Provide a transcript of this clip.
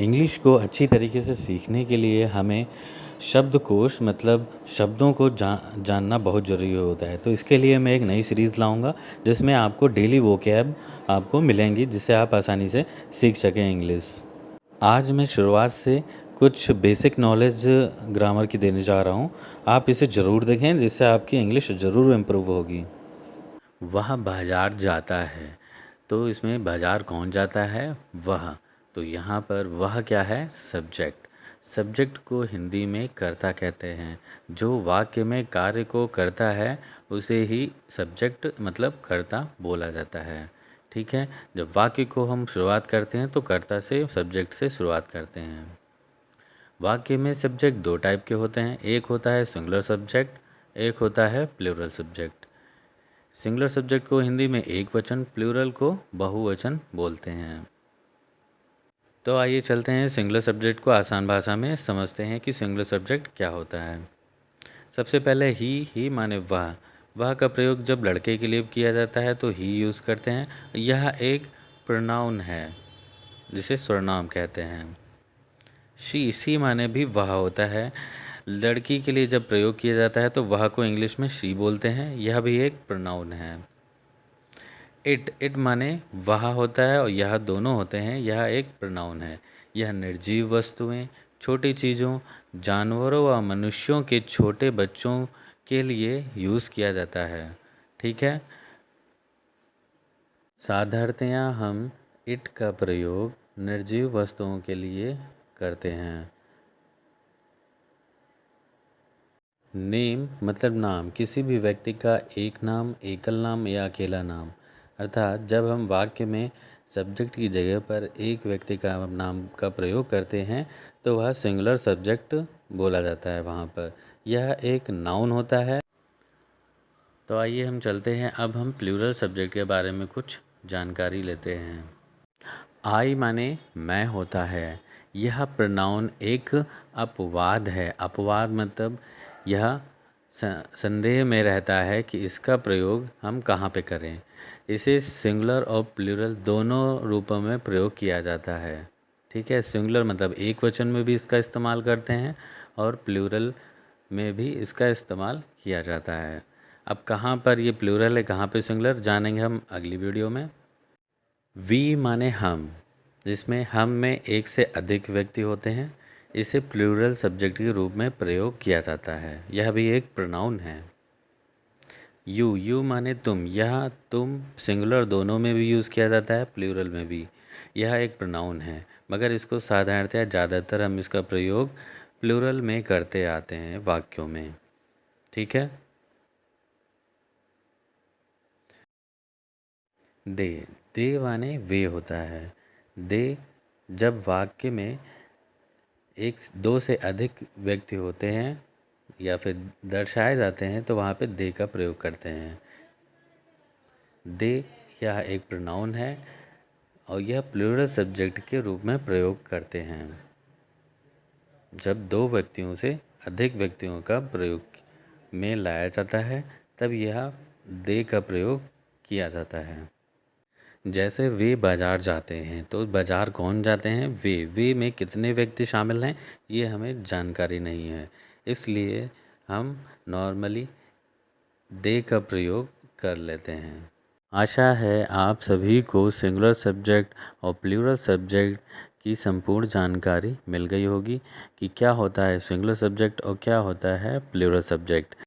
English को अच्छी तरीके से सीखने के लिए हमें शब्दकोश मतलब शब्दों को जानना बहुत ज़रूरी होता है। तो इसके लिए मैं एक नई सीरीज़ लाऊंगा जिसमें आपको डेली वोकैब आपको मिलेंगी जिससे आप आसानी से सीख सकें इंग्लिश। आज मैं शुरुआत से कुछ बेसिक नॉलेज ग्रामर की देने जा रहा हूँ। आप इसे ज़रूर देखें जिससे आपकी इंग्लिश ज़रूर इम्प्रूव होगी। वह बाजार जाता है, तो इसमें बाजार कौन जाता है? वह। तो यहाँ पर वह क्या है? सब्जेक्ट। सब्जेक्ट को हिंदी में कर्ता कहते हैं। जो वाक्य में कार्य को करता है उसे ही सब्जेक्ट मतलब कर्ता बोला जाता है। ठीक है, जब वाक्य को हम शुरुआत करते हैं तो कर्ता से सब्जेक्ट से शुरुआत करते हैं। वाक्य में सब्जेक्ट दो टाइप के होते हैं, एक होता है सिंगुलर सब्जेक्ट, एक होता है प्लूरल सब्जेक्ट। सिंगुलर सब्जेक्ट को हिंदी में एक वचन, प्लूरल को बहुवचन बोलते हैं। तो आइए चलते हैं सिंगुलर सब्जेक्ट को आसान भाषा में समझते हैं कि सिंगुलर सब्जेक्ट क्या होता है। सबसे पहले ही माने वह। वह का प्रयोग जब लड़के के लिए किया जाता है तो ही यूज़ करते हैं। यह एक प्रोनाउन है जिसे सर्वनाम कहते हैं। शी माने भी वह होता है। लड़की के लिए जब प्रयोग किया जाता है तो वह को इंग्लिश में शी बोलते हैं। यह भी एक प्रोनाउन है। इट माने वह होता है और यह दोनों होते हैं। यह एक प्रोनाउन है। यह निर्जीव वस्तुएं, छोटी चीज़ों, जानवरों व मनुष्यों के छोटे बच्चों के लिए यूज़ किया जाता है। ठीक है, साधारणतया हम इट का प्रयोग निर्जीव वस्तुओं के लिए करते हैं। नेम मतलब नाम, किसी भी व्यक्ति का एक नाम, एकल नाम या अकेला नाम। अर्थात जब हम वाक्य में सब्जेक्ट की जगह पर एक व्यक्ति का नाम का प्रयोग करते हैं तो वह सिंगुलर सब्जेक्ट बोला जाता है वहाँ पर। यह एक नाउन होता है। तो आइए हम चलते हैं, अब हम प्लूरल सब्जेक्ट के बारे में कुछ जानकारी लेते हैं। आई माने मैं होता है। यह प्रोनाउन एक अपवाद है। अपवाद मतलब यह संदेह में रहता है कि इसका प्रयोग हम कहाँ पे करें। इसे सिंगुलर और प्लूरल दोनों रूपों में प्रयोग किया जाता है। ठीक है, सिंगुलर मतलब एक वचन में भी इसका इस्तेमाल करते हैं और प्लूरल में भी इसका इस्तेमाल किया जाता है। अब कहाँ पर ये प्लूरल है, कहाँ पे सिंगुलर, जानेंगे हम अगली वीडियो में। वी माने हम, जिसमें हम में एक से अधिक व्यक्ति होते हैं। इसे प्लूरल सब्जेक्ट के रूप में प्रयोग किया जाता है। यह भी एक प्रोनाउन है। यू माने तुम। यह तुम सिंगुलर दोनों में भी यूज़ किया जाता है, प्लूरल में भी। यह एक प्रोनाउन है मगर इसको साधारणतया ज़्यादातर हम इसका प्रयोग प्लूरल में करते आते हैं वाक्यों में। ठीक है, दे माने वे होता है। दे जब वाक्य में एक दो से अधिक व्यक्ति होते हैं या फिर दर्शाए जाते हैं तो वहाँ पे दे का प्रयोग करते हैं। दे यह एक प्रोनाउन है और यह प्लूरल सब्जेक्ट के रूप में प्रयोग करते हैं। जब दो व्यक्तियों से अधिक व्यक्तियों का प्रयोग में लाया जाता है तब यह दे का प्रयोग किया जाता है। जैसे वे बाज़ार जाते हैं, तो बाज़ार कौन जाते हैं? वे में कितने व्यक्ति शामिल हैं ये हमें जानकारी नहीं है, इसलिए हम नॉर्मली दे का प्रयोग कर लेते हैं। आशा है आप सभी को सिंगुलर सब्जेक्ट और प्लूरल सब्जेक्ट की संपूर्ण जानकारी मिल गई होगी कि क्या होता है सिंगुलर सब्जेक्ट और क्या होता है प्लूरल सब्जेक्ट।